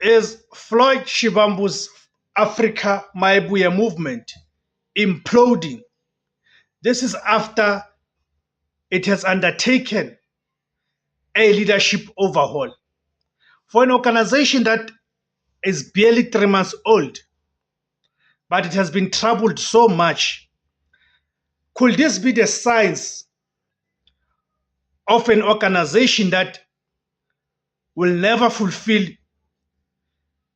is Floyd Shivambu's Africa Maibuya movement imploding. This is after it has undertaken a leadership overhaul. For an organization that is barely 3 months old, but it has been troubled so much, could this be the signs of an organization that will never fulfill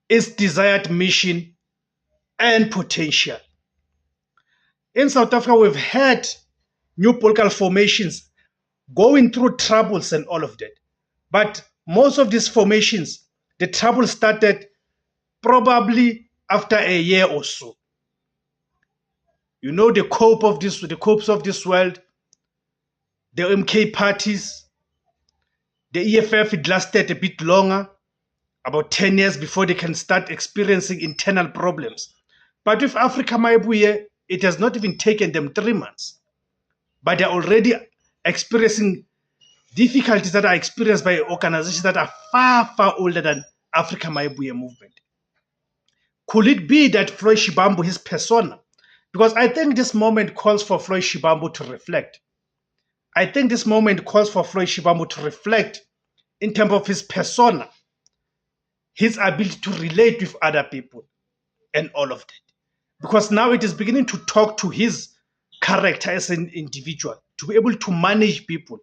its desired mission and potential? In South Africa, we've had new political formations going through troubles and all of that. But most of these formations, the trouble started probably after a year or so. You know, the copes of this world, the MK parties, the EFF, it lasted a bit longer, about 10 years before they can start experiencing internal problems. But with Africa Maibuye, it has not even taken them 3 months. But they're already experiencing difficulties that are experienced by organizations that are far, far older than Africa Maibuye movement. Could it be that Floyd Shivambu, his persona, because I think this moment calls for Floyd Shivambu to reflect. I think this moment calls for Floyd Shivambu to reflect in terms of his persona, his ability to relate with other people, and all of that. Because now it is beginning to talk to his character as an individual, to be able to manage people,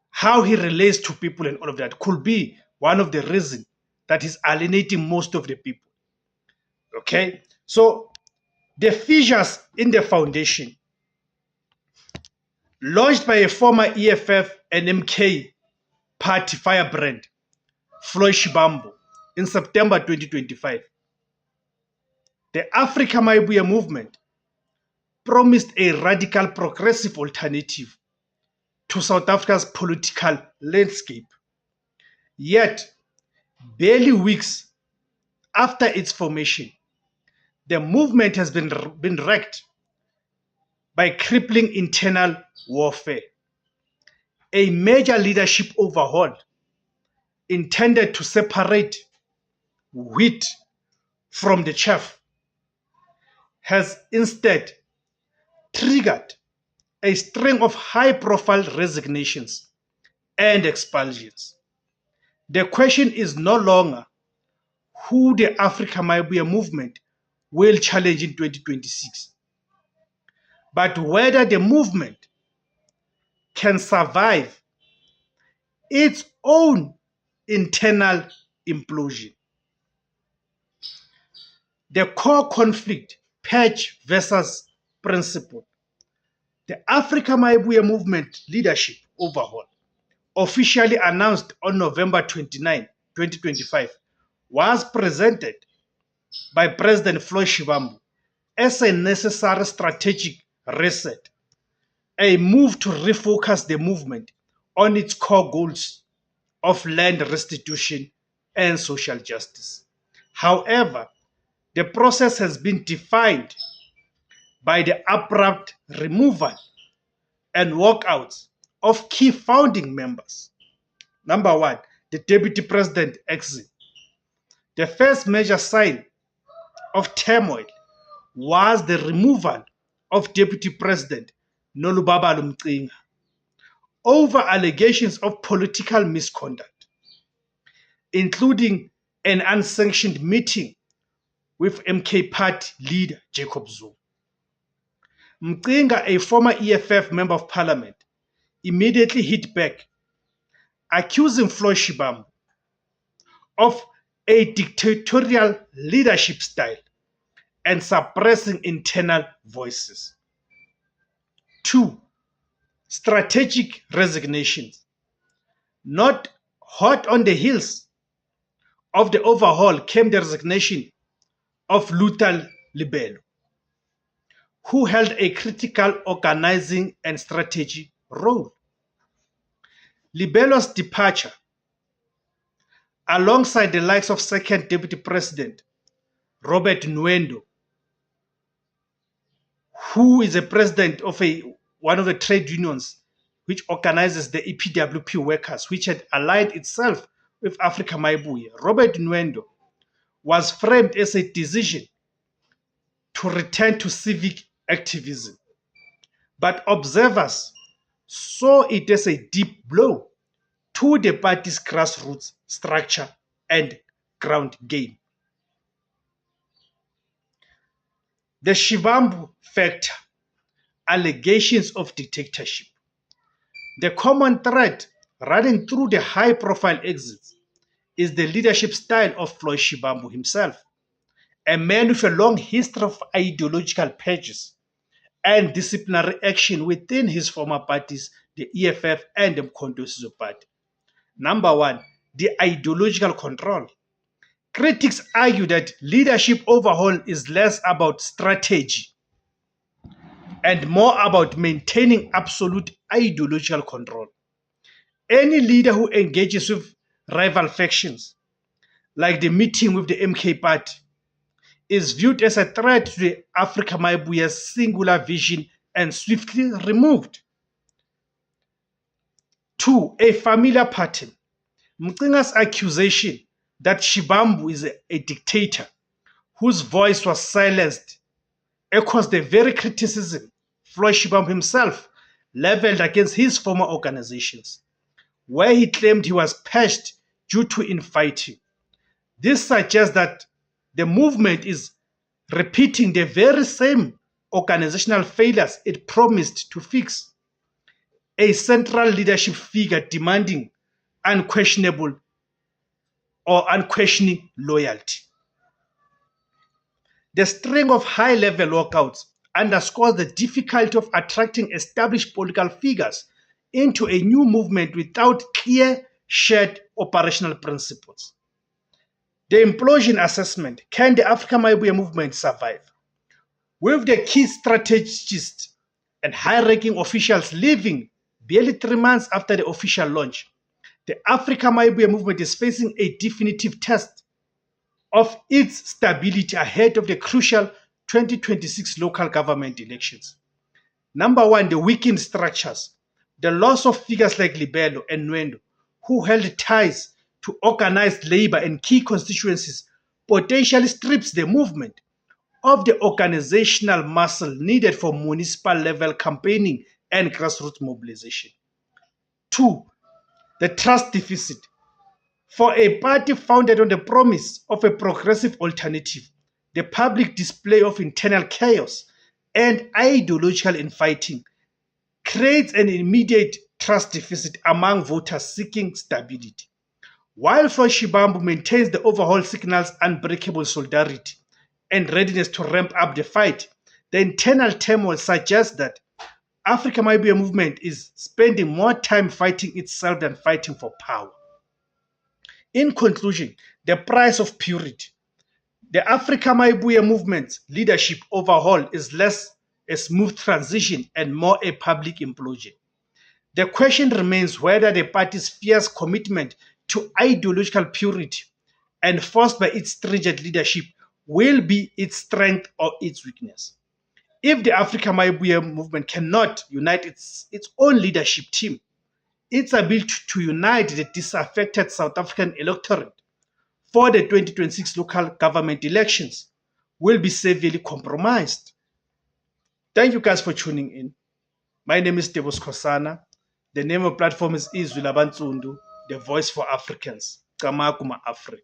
how he relates to people and all of that could be one of the reasons that is alienating most of the people. Okay, so the fissures in the foundation, launched by a former EFF and MK party firebrand, Floyd Shivambu, in September 2025. The Africa Maibuya movement promised a radical progressive alternative to South Africa's political landscape. Yet, barely weeks after its formation, the movement has been wrecked by crippling internal warfare. A major leadership overhaul intended to separate wheat from the chaff has instead triggered a string of high-profile resignations and expulsions. The question is no longer who the Africa Maibuya movement will challenge in 2026, but whether the movement can survive its own internal implosion. The core conflict, patch versus principle. The Africa Maibuya movement leadership overhaul, officially announced on November 29, 2025, was presented by President Floyd Shivambu as a necessary strategic reset, a move to refocus the movement on its core goals of land restitution and social justice. However, the process has been defined by the abrupt removal and walkouts of key founding members. Number one, the Deputy President exit. The first major sign of turmoil was the removal of Deputy President Nolubabalo Mcinga over allegations of political misconduct, including an unsanctioned meeting with MK party leader Jacob Zuma. Mcinga, a former EFF member of parliament, immediately hit back, accusing Floyd Shivambu of a dictatorial leadership style and suppressing internal voices. 2. Strategic resignations. Not hot on the heels of the overhaul came the resignation of Luther Libelo, who held a critical organizing and strategy role. Libelo's departure, alongside the likes of Second Deputy President Robert Nwendo, who is a president of one of the trade unions which organizes the EPWP workers, which had allied itself with Africa Maibuye, Robert Nwendo, was framed as a decision to return to civic activism. But observers saw it as a deep blow to the party's grassroots structure and ground game. The Shivambu factor, allegations of dictatorship. The common thread running through the high-profile exits is the leadership style of Floyd Shivambu himself, a man with a long history of ideological purges and disciplinary action within his former parties, the EFF and the Umkhonto weSizwe Party. Number one, the ideological control. Critics argue that leadership overhaul is less about strategy and more about maintaining absolute ideological control. Any leader who engages with rival factions, like the meeting with the MK Party, is viewed as a threat to the Africa Maibuye's singular vision and swiftly removed. 2. A familiar pattern. Mcinga's accusation that Shivambu is a dictator whose voice was silenced echoes the very criticism Floyd Shivambu himself leveled against his former organizations, where he claimed he was purged due to infighting. This suggests that the movement is repeating the very same organizational failures it promised to fix. A central leadership figure demanding unquestionable or unquestioning loyalty. The string of high-level walkouts underscores the difficulty of attracting established political figures into a new movement without clear shared operational principles. The implosion assessment: can the Africa Maibuye movement survive? With the key strategists and high-ranking officials leaving barely 3 months after the official launch, the Africa Maibuye movement is facing a definitive test of its stability ahead of the crucial 2026 local government elections. Number one, the weakened structures. The loss of figures like Libelo and Nwendo, who held ties to organized labor and key constituencies, potentially strips the movement of the organizational muscle needed for municipal level campaigning and grassroots mobilization. 2. The trust deficit. For a party founded on the promise of a progressive alternative, the public display of internal chaos and ideological infighting creates an immediate trust deficit among voters seeking stability. While Floyd Shivambu maintains the overall signals unbreakable solidarity and readiness to ramp up the fight, the internal turmoil suggests that Africa Maibuye movement is spending more time fighting itself than fighting for power. In conclusion, the price of purity. The Africa Maibuye movement's leadership overhaul is less a smooth transition and more a public implosion. The question remains whether the party's fierce commitment to ideological purity, enforced by its stringent leadership, will be its strength or its weakness. If the Africa Maibuye movement cannot unite its own leadership team, its ability to unite the disaffected South African electorate for the 2026 local government elections will be severely compromised. Thank you guys for tuning in. My name is Tebogo Skosana. The name of the platform is Izwi Labansundu, the voice for Africans. Kamakuma Africa.